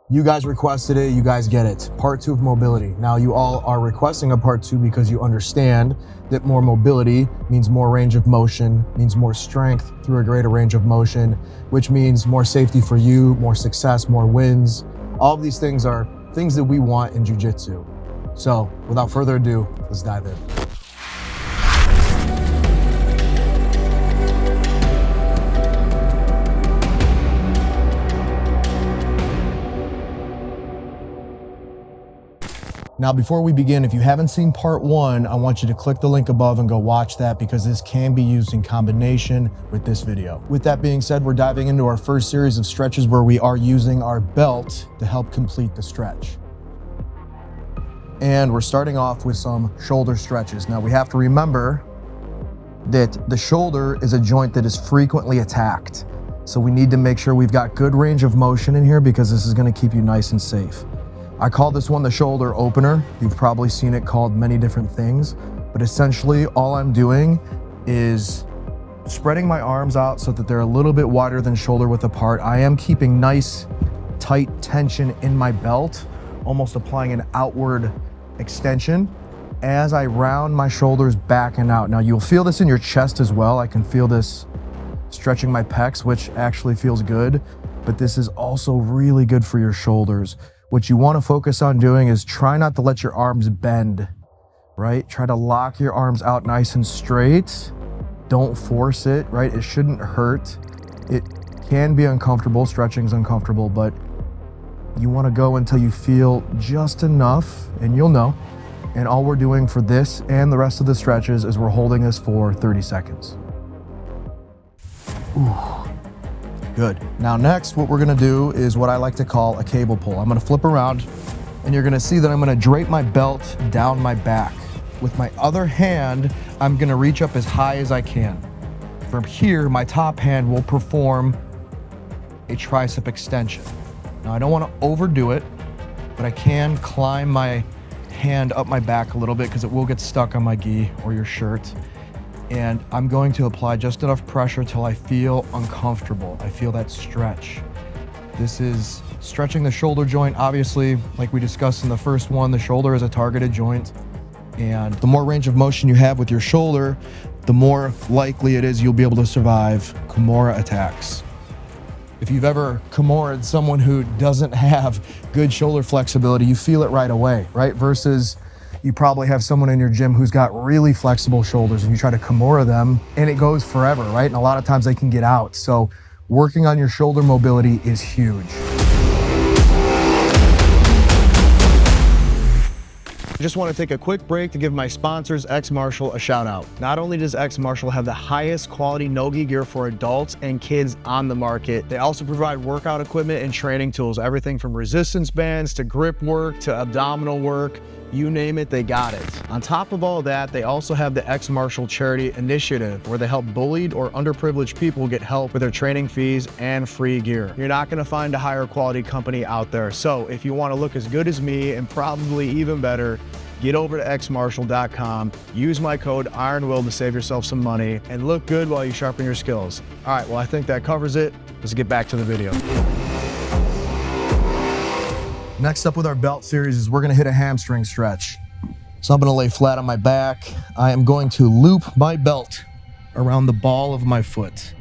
You guys requested it, you guys get it. Part 2 of mobility. Now you all are requesting a part 2 because you understand that more mobility means more range of motion, means more strength through a greater range of motion, which means more safety for you, more success, more wins. All of these things are things that we want in jiu-jitsu. So without further ado, let's dive in. Now, before we begin, if you haven't seen part 1, I want you to click the link above and go watch that because this can be used in combination with this video. With that being said, we're diving into our first series of stretches where we are using our belt to help complete the stretch. And we're starting off with some shoulder stretches. Now, we have to remember that the shoulder is a joint that is frequently attacked. So we need to make sure we've got good range of motion in here because this is going to keep you nice and safe. I call this one the shoulder opener. You've probably seen it called many different things, but essentially all I'm doing is spreading my arms out so that they're a little bit wider than shoulder width apart. I am keeping nice, tight tension in my belt, almost applying an outward extension as I round my shoulders back and out. Now you'll feel this in your chest as well. I can feel this stretching my pecs, which actually feels good, but this is also really good for your shoulders. What you want to focus on doing is try not to let your arms bend, right? Try to lock your arms out nice and straight. Don't force it, right? It shouldn't hurt. It can be uncomfortable. Stretching is uncomfortable, but you want to go until you feel just enough, and you'll know. And all we're doing for this and the rest of the stretches is we're holding this for 30 seconds. Ooh. Good. Now next, what we're gonna do is what I like to call a cable pull. I'm gonna flip around and you're gonna see that I'm gonna drape my belt down my back. With my other hand, I'm gonna reach up as high as I can. From here, my top hand will perform a tricep extension. Now I don't wanna overdo it, but I can climb my hand up my back a little bit because it will get stuck on my gi or your shirt. And I'm going to apply just enough pressure till I feel uncomfortable. I feel that stretch. This is stretching the shoulder joint. Obviously, like we discussed in the first one, the shoulder is a targeted joint. And the more range of motion you have with your shoulder, the more likely it is you'll be able to survive Kimura attacks. If you've ever Kimura'd someone who doesn't have good shoulder flexibility, you feel it right away, right? Versus you probably have someone in your gym who's got really flexible shoulders and you try to Kimura them and it goes forever, right? And a lot of times they can get out. So working on your shoulder mobility is huge. I just want to take a quick break to give my sponsors, X Martial, a shout out. Not only does X Martial have the highest quality no-gi gear for adults and kids on the market, they also provide workout equipment and training tools, everything from resistance bands to grip work to abdominal work. You name it, they got it. On top of all that, they also have the X Martial Charity Initiative, where they help bullied or underprivileged people get help with their training fees and free gear. You're not gonna find a higher quality company out there. So if you wanna look as good as me and probably even better, get over to xmartial.com, use my code IRONWILL to save yourself some money and look good while you sharpen your skills. All right, well, I think that covers it. Let's get back to the video. Next up with our belt series is we're gonna hit a hamstring stretch. So I'm gonna lay flat on my back. I am going to loop my belt around the ball of my foot.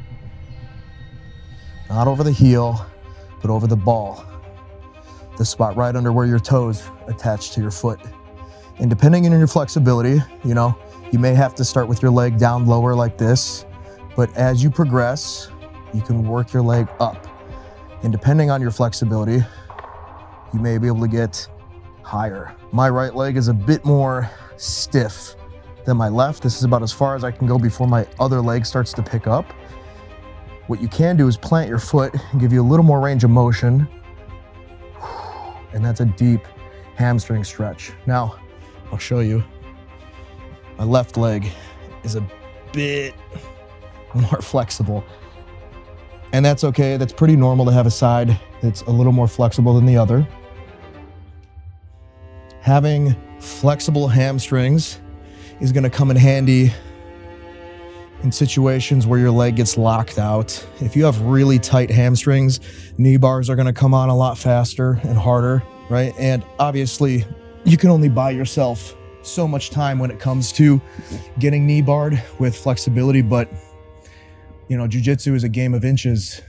Not over the heel, but over the ball. The spot right under where your toes attach to your foot. And depending on your flexibility, you may have to start with your leg down lower like this, but as you progress, you can work your leg up. And depending on your flexibility, you may be able to get higher. My right leg is a bit more stiff than my left. This is about as far as I can go before my other leg starts to pick up. What you can do is plant your foot and give you a little more range of motion. And that's a deep hamstring stretch. Now, I'll show you. My left leg is a bit more flexible. And that's okay. That's pretty normal to have a side that's a little more flexible than the other. Having flexible hamstrings is going to come in handy in situations where your leg gets locked out. If you have really tight hamstrings, knee bars are gonna come on a lot faster and harder, right? And obviously, you can only buy yourself so much time when it comes to getting knee barred with flexibility, but you know, jiu-jitsu is a game of inches.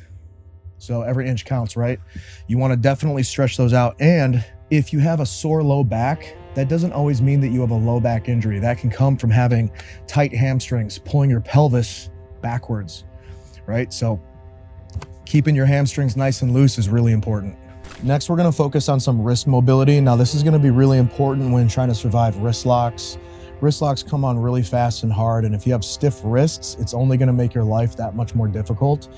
So every inch counts, right? You wanna definitely stretch those out. And if you have a sore low back, that doesn't always mean that you have a low back injury. That can come from having tight hamstrings, pulling your pelvis backwards, right? So keeping your hamstrings nice and loose is really important. Next, we're gonna focus on some wrist mobility. Now, this is gonna be really important when trying to survive wrist locks. Wrist locks come on really fast and hard, and if you have stiff wrists, it's only gonna make your life that much more difficult.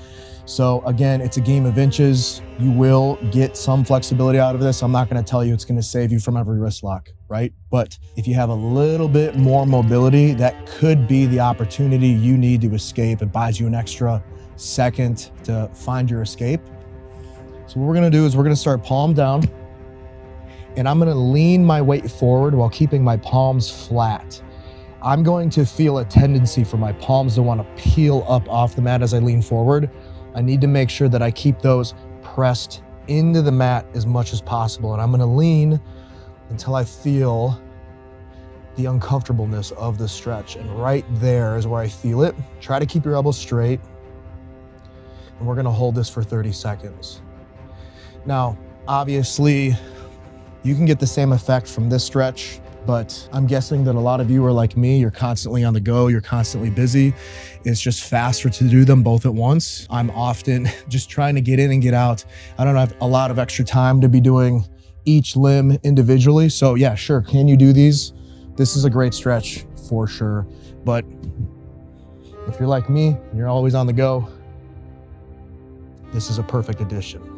So again, it's a game of inches. You will get some flexibility out of this. I'm not gonna tell you it's gonna save you from every wrist lock, right? But if you have a little bit more mobility, that could be the opportunity you need to escape. It buys you an extra second to find your escape. So what we're gonna do is we're gonna start palm down, and I'm gonna lean my weight forward while keeping my palms flat. I'm going to feel a tendency for my palms to wanna peel up off the mat as I lean forward. I need to make sure that I keep those pressed into the mat as much as possible. And I'm gonna lean until I feel the uncomfortableness of the stretch. And right there is where I feel it. Try to keep your elbows straight. And we're gonna hold this for 30 seconds. Now, obviously, you can get the same effect from this stretch, but I'm guessing that a lot of you are like me. You're constantly on the go, you're constantly busy. It's just faster to do them both at once. I'm often just trying to get in and get out. I don't have a lot of extra time to be doing each limb individually. So yeah, sure, can you do these? This is a great stretch for sure. But if you're like me and you're always on the go, this is a perfect addition.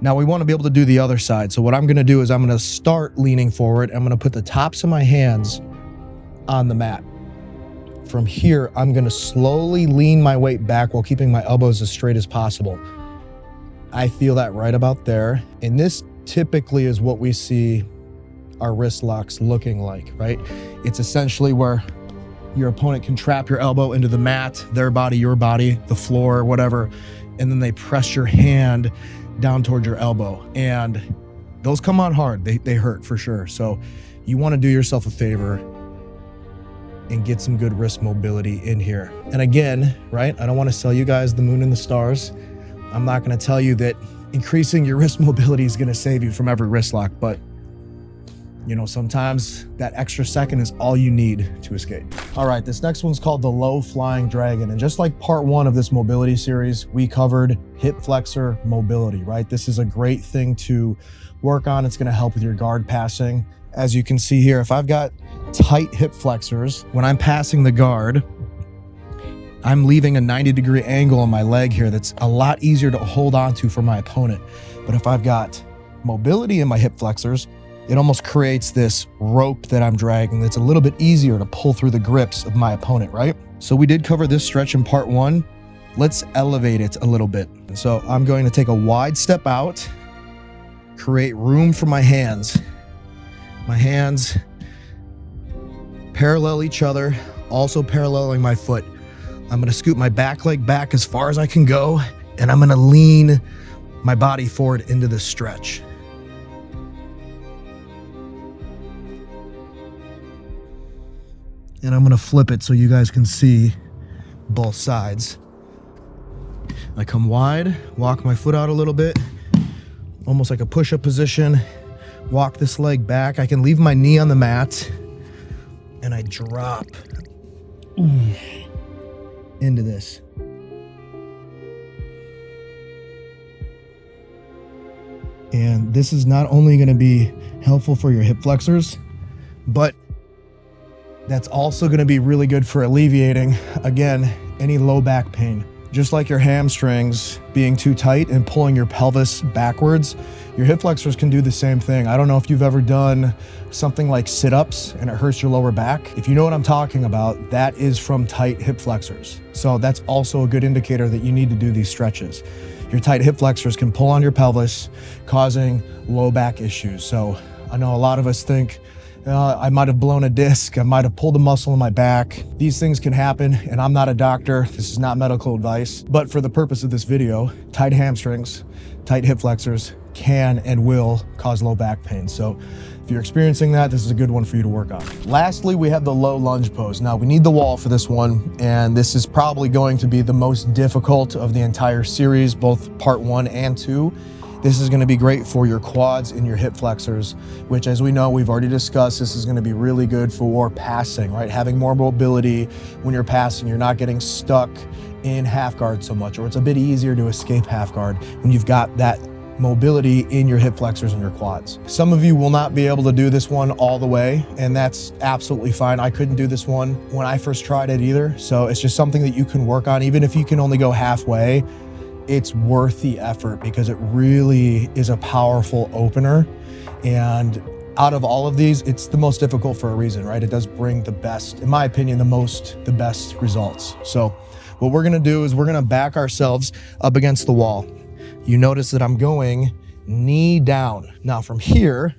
Now we want to be able to do the other side. So what I'm going to do is I'm going to start leaning forward. I'm going to put the tops of my hands on the mat. From here, I'm going to slowly lean my weight back while keeping my elbows as straight as possible. I feel that right about there. And this typically is what we see our wrist locks looking like, right? It's essentially where your opponent can trap your elbow into the mat, their body, your body, the floor, whatever, and then they press your hand down towards your elbow, and those come on hard. They hurt for sure. So you want to do yourself a favor and get some good wrist mobility in here. And again, right, I don't want to sell you guys the moon and the stars. I'm not going to tell you that increasing your wrist mobility is going to save you from every wrist lock, but you know, sometimes that extra second is all you need to escape. All right, this next one's called the low flying dragon. And just like part one of this mobility series, we covered hip flexor mobility, right? This is a great thing to work on. It's gonna help with your guard passing. As you can see here, if I've got tight hip flexors, when I'm passing the guard, I'm leaving a 90-degree angle on my leg here that's a lot easier to hold on to for my opponent. But if I've got mobility in my hip flexors, it almost creates this rope that I'm dragging that's a little bit easier to pull through the grips of my opponent, right? So we did cover this stretch in part one. Let's elevate it a little bit. And so I'm going to take a wide step out, create room for my hands. My hands parallel each other, also paralleling my foot. I'm gonna scoot my back leg back as far as I can go, and I'm gonna lean my body forward into this stretch. And I'm gonna flip it so you guys can see both sides. I come wide, walk my foot out a little bit, almost like a push-up position, walk this leg back. I can leave my knee on the mat, and I drop into this. And this is not only gonna be helpful for your hip flexors, but that's also going to be really good for alleviating, again, any low back pain. Just like your hamstrings being too tight and pulling your pelvis backwards, your hip flexors can do the same thing. I don't know if you've ever done something like sit-ups and it hurts your lower back. If you know what I'm talking about, that is from tight hip flexors. So that's also a good indicator that you need to do these stretches. Your tight hip flexors can pull on your pelvis, causing low back issues. So I know a lot of us think I might have blown a disc, I might have pulled a muscle in my back. These things can happen, and I'm not a doctor. This is not medical advice, but for the purpose of this video, tight hamstrings, tight hip flexors can and will cause low back pain. So if you're experiencing that, this is a good one for you to work on. Lastly, we have the low lunge pose. Now we need the wall for this one, and this is probably going to be the most difficult of the entire series, both part 1 and 2. This is gonna be great for your quads and your hip flexors, which, as we know, we've already discussed, this is gonna be really good for passing, right? Having more mobility when you're passing, you're not getting stuck in half guard so much, or it's a bit easier to escape half guard when you've got that mobility in your hip flexors and your quads. Some of you will not be able to do this one all the way, and that's absolutely fine. I couldn't do this one when I first tried it either, so it's just something that you can work on. Even if you can only go halfway, it's worth the effort because it really is a powerful opener. And out of all of these, it's the most difficult for a reason, right? It does bring the best, in my opinion, the best results. So what we're gonna do is we're gonna back ourselves up against the wall. You notice that I'm going knee down. Now from here,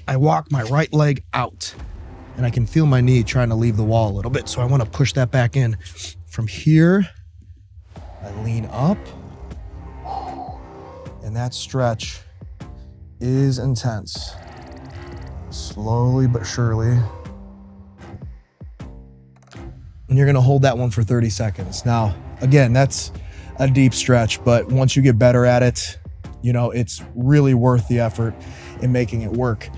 I walk my right leg out and I can feel my knee trying to leave the wall a little bit. So I wanna push that back in. From here, I lean up, and that stretch is intense. Slowly but surely. And you're gonna hold that one for 30 seconds. Now, again, that's a deep stretch, but once you get better at it, you know, it's really worth the effort in making it work.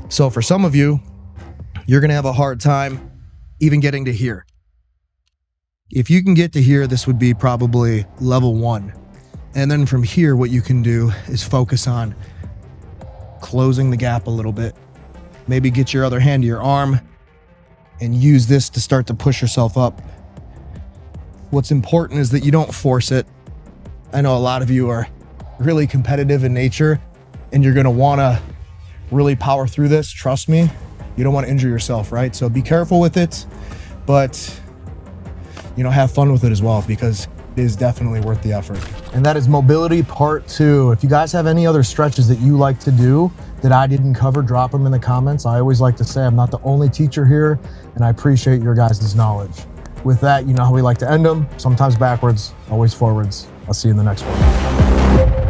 So for some of you, you're gonna have a hard time even getting to here. If you can get to here, this would be probably level 1. And then from here, what you can do is focus on closing the gap a little bit. Maybe get your other hand to your arm and use this to start to push yourself up. What's important is that you don't force it. I know a lot of you are really competitive in nature and you're gonna wanna really power through this. Trust me, you don't wanna injure yourself, right? So be careful with it, but you know, have fun with it as well, because it is definitely worth the effort. And that is mobility part 2. If you guys have any other stretches that you like to do that I didn't cover, drop them in the comments. I always like to say I'm not the only teacher here, and I appreciate your guys' knowledge. With that, you know how we like to end them. Sometimes backwards, always forwards. I'll see you in the next one.